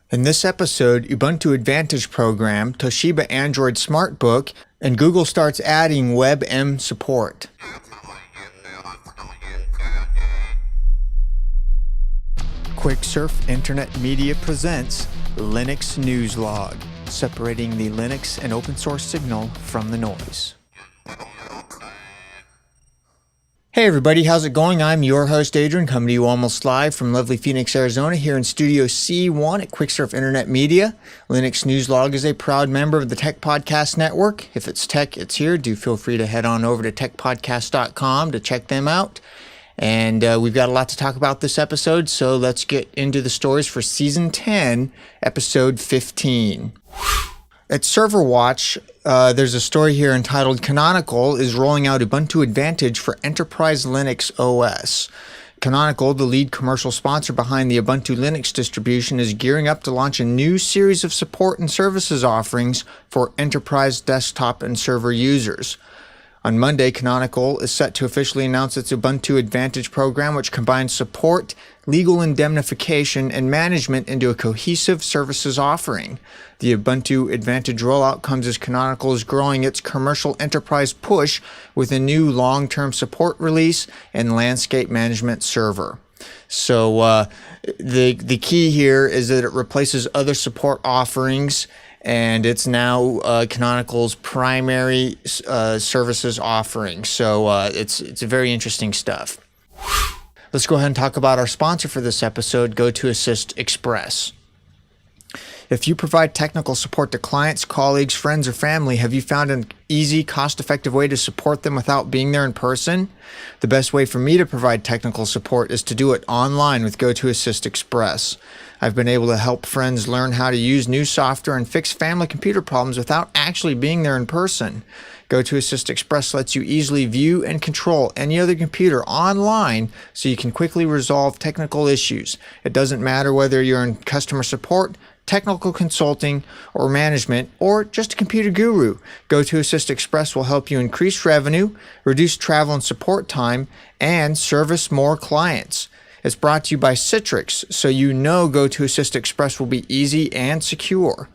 In this episode, Ubuntu Advantage Program, Toshiba Android Smartbook, and Google starts adding WebM Support. QuickSurf Internet Media presents Linux News Log, separating the Linux and open source signal from the noise. Hey everybody, how's it going? I'm your host Adrian, coming to you almost live from lovely Phoenix, Arizona, here in Studio C1 at QuickSurf Internet Media. Linux News Log is a proud member of the Tech Podcast Network. If it's tech, it's here. Do feel free to head on over to techpodcast.com to check them out. And we've got a lot to talk about this episode, so let's get into the stories for Season 10, Episode 15. At ServerWatch, there's a story here entitled Canonical is rolling out Ubuntu Advantage for Enterprise Linux OS. Canonical, the lead commercial sponsor behind the Ubuntu Linux distribution, is gearing up to launch a new series of support and services offerings for enterprise desktop and server users. On Monday, Canonical is set to officially announce its Ubuntu Advantage program, which combines support, legal indemnification, and management into a cohesive services offering. The Ubuntu Advantage rollout comes as Canonical is growing its commercial enterprise push with a new long-term support release and landscape management server. So the key here is that it replaces other support offerings, and it's now Canonical's primary services offering. So it's very interesting stuff. Let's go ahead and talk about our sponsor for this episode, GoToAssist Express. If you provide technical support to clients, colleagues, friends, or family, have you found an easy, cost-effective way to support them without being there in person? The best way for me to provide technical support is to do it online with GoToAssist Express. I've been able to help friends learn how to use new software and fix family computer problems without actually being there in person. GoToAssist Express lets you easily view and control any other computer online so you can quickly resolve technical issues. It doesn't matter whether you're in customer support, technical consulting, or management, or just a computer guru. GoToAssist Express will help you increase revenue, reduce travel and support time, and service more clients. It's brought to you by Citrix, so you know GoToAssist Express will be easy and secure.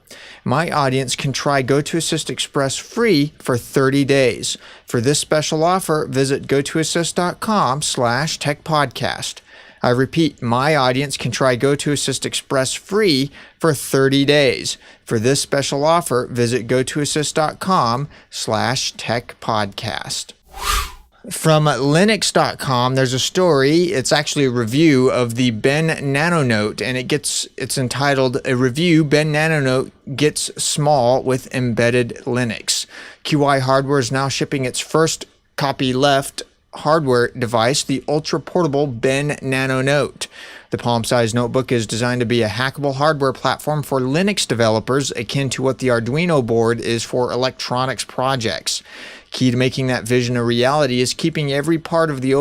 My audience can try GoToAssist Express free for 30 days. For this special offer, visit gotoassist.com/techpodcast. I repeat, my audience can try GoToAssist Express free for 30 days. For this special offer, visit gotoassist.com/techpodcast. From Linux.com, there's a story. It's actually a review of the NanoNote, and it's entitled "A Review: NanoNote Gets Small with Embedded Linux." QI Hardware is now shipping its first copyleft hardware device, the ultra-portable NanoNote. The palm-sized notebook is designed to be a hackable hardware platform for Linux developers, akin to what the Arduino board is for electronics projects. Key to making that vision a reality is keeping every part of the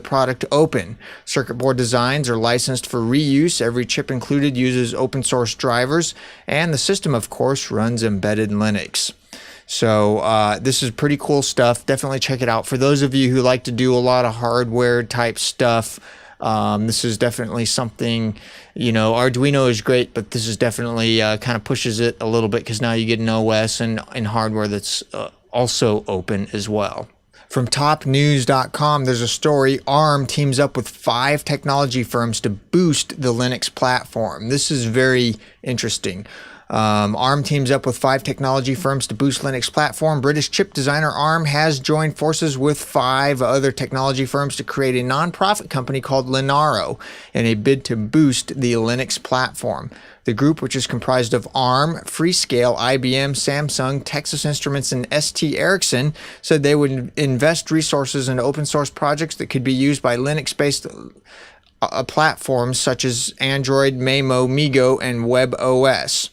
product open. Circuit board designs are licensed for reuse. Every chip included uses open source drivers, and the system, of course, runs embedded Linux. So this is pretty cool stuff. Definitely check it out. For those of you who like to do a lot of hardware type stuff, this is definitely something, Arduino is great, but this is definitely kind of pushes it a little bit because now you get an OS and hardware that's also open as well. From topnews.com, there's a story. ARM teams up with 5 technology firms to boost the Linux platform. This is very interesting. ARM teams up with 5 technology firms to boost Linux platform. British chip designer ARM has joined forces with 5 other technology firms to create a non-profit company called Linaro in a bid to boost the Linux platform. The group, which is comprised of ARM, Freescale, IBM, Samsung, Texas Instruments, and ST Ericsson, said they would invest resources into open source projects that could be used by Linux-based platforms such as Android, Maemo, MeeGo, and WebOS.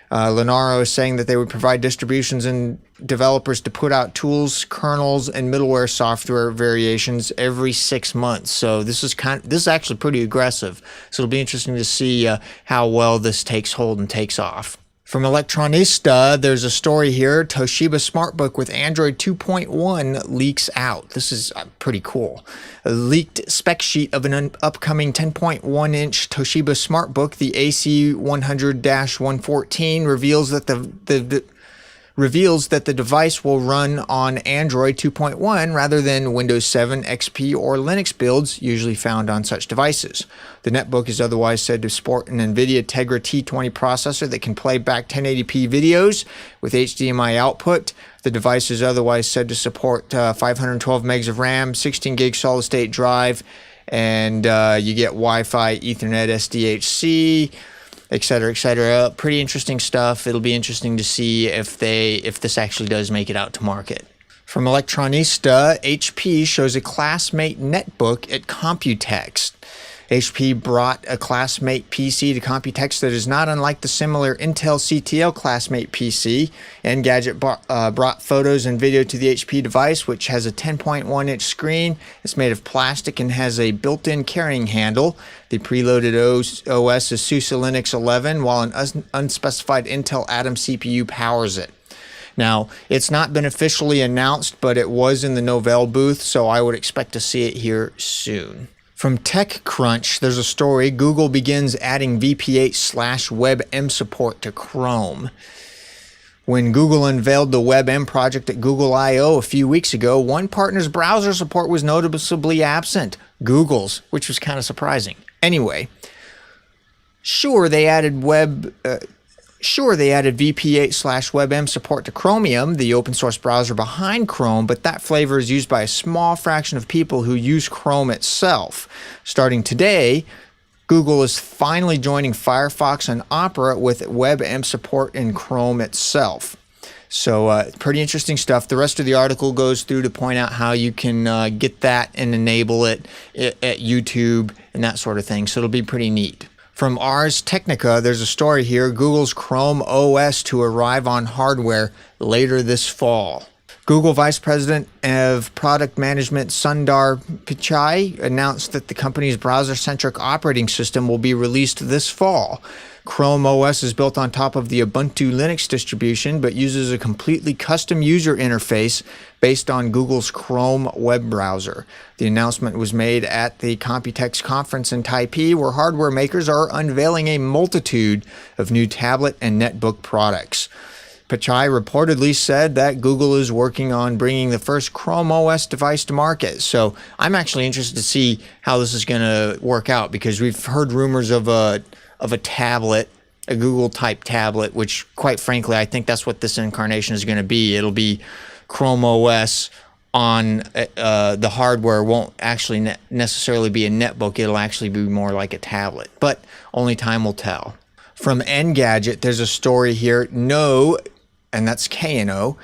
Linaro is saying that they would provide distributions and developers to put out tools, kernels, and middleware software variations every 6 months. So this is actually pretty aggressive. So it'll be interesting to see how well this takes hold and takes off. From Electronista, there's a story here. Toshiba smartbook with Android 2.1 leaks out. This is pretty cool. A leaked spec sheet of an upcoming 10.1-inch Toshiba smartbook, the AC100-114, reveals that the device will run on Android 2.1 rather than Windows 7, XP, or Linux builds usually found on such devices. The netbook is otherwise said to support an NVIDIA Tegra T20 processor that can play back 1080p videos with HDMI output. The device is otherwise said to support 512 megs of RAM, 16 gig solid-state drive, and you get Wi-Fi, Ethernet, SDHC, etc., etc. Pretty interesting stuff. It'll be interesting to see if this actually does make it out to market. From Electronista, HP shows a classmate netbook at Computex. HP brought a classmate PC to Computex that is not unlike the similar Intel CTL classmate PC. Engadget brought photos and video to the HP device, which has a 10.1-inch screen. It's made of plastic and has a built-in carrying handle. The preloaded OS is SUSE Linux 11, while an unspecified Intel Atom CPU powers it. Now, it's not been officially announced, but it was in the Novell booth, so I would expect to see it here soon. From TechCrunch, there's a story. Google begins adding VP8/WebM support to Chrome. When Google unveiled the WebM project at Google I/O a few weeks ago, one partner's browser support was noticeably absent. Google's, which was kind of surprising. Anyway, sure, they added VP8/WebM support to Chromium, the open source browser behind Chrome, but that flavor is used by a small fraction of people who use Chrome itself. Starting today, Google is finally joining Firefox and Opera with WebM support in Chrome itself. So pretty interesting stuff. The rest of the article goes through to point out how you can get that and enable it at YouTube and that sort of thing. So it'll be pretty neat. From Ars Technica, there's a story here. Google's Chrome OS to arrive on hardware later this fall. Google Vice President of Product Management Sundar Pichai announced that the company's browser-centric operating system will be released this fall. Chrome OS is built on top of the Ubuntu Linux distribution, but uses a completely custom user interface based on Google's Chrome web browser. The announcement was made at the Computex conference in Taipei, where hardware makers are unveiling a multitude of new tablet and netbook products. Pichai reportedly said that Google is working on bringing the first Chrome OS device to market. So I'm actually interested to see how this is going to work out, because we've heard rumors of a tablet, a Google-type tablet, which, quite frankly, I think that's what this incarnation is going to be. It'll be Chrome OS on the hardware. Won't actually necessarily be a netbook. It'll actually be more like a tablet, but only time will tell. From Engadget, there's a story here. No, and that's K-N-O,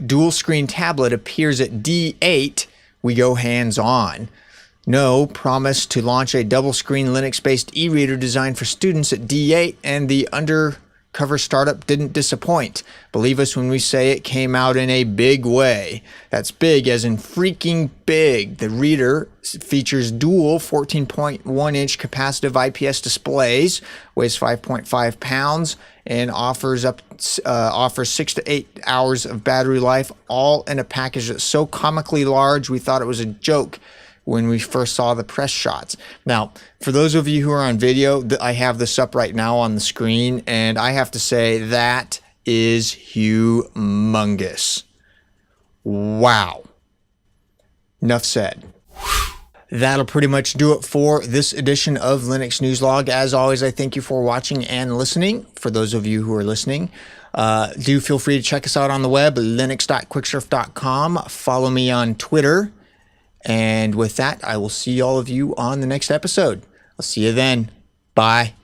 dual-screen tablet appears at D8. We go hands-on. No promised to launch a double-screen Linux-based e-reader designed for students at D8, and the undercover startup didn't disappoint. Believe us when we say it came out in a big way. That's big as in freaking big. The reader features dual 14.1-inch capacitive IPS displays, weighs 5.5 pounds, and offers 6 to 8 hours of battery life, all in a package that's so comically large we thought it was a joke when we first saw the press shots. Now, for those of you who are on video, I have this up right now on the screen, and I have to say that is humongous. Wow. Enough said. That'll pretty much do it for this edition of Linux News Log. As always, I thank you for watching and listening. For those of you who are listening, do feel free to check us out on the web, linux.quicksurf.com. Follow me on Twitter. And with that, I will see all of you on the next episode. I'll see you then. Bye.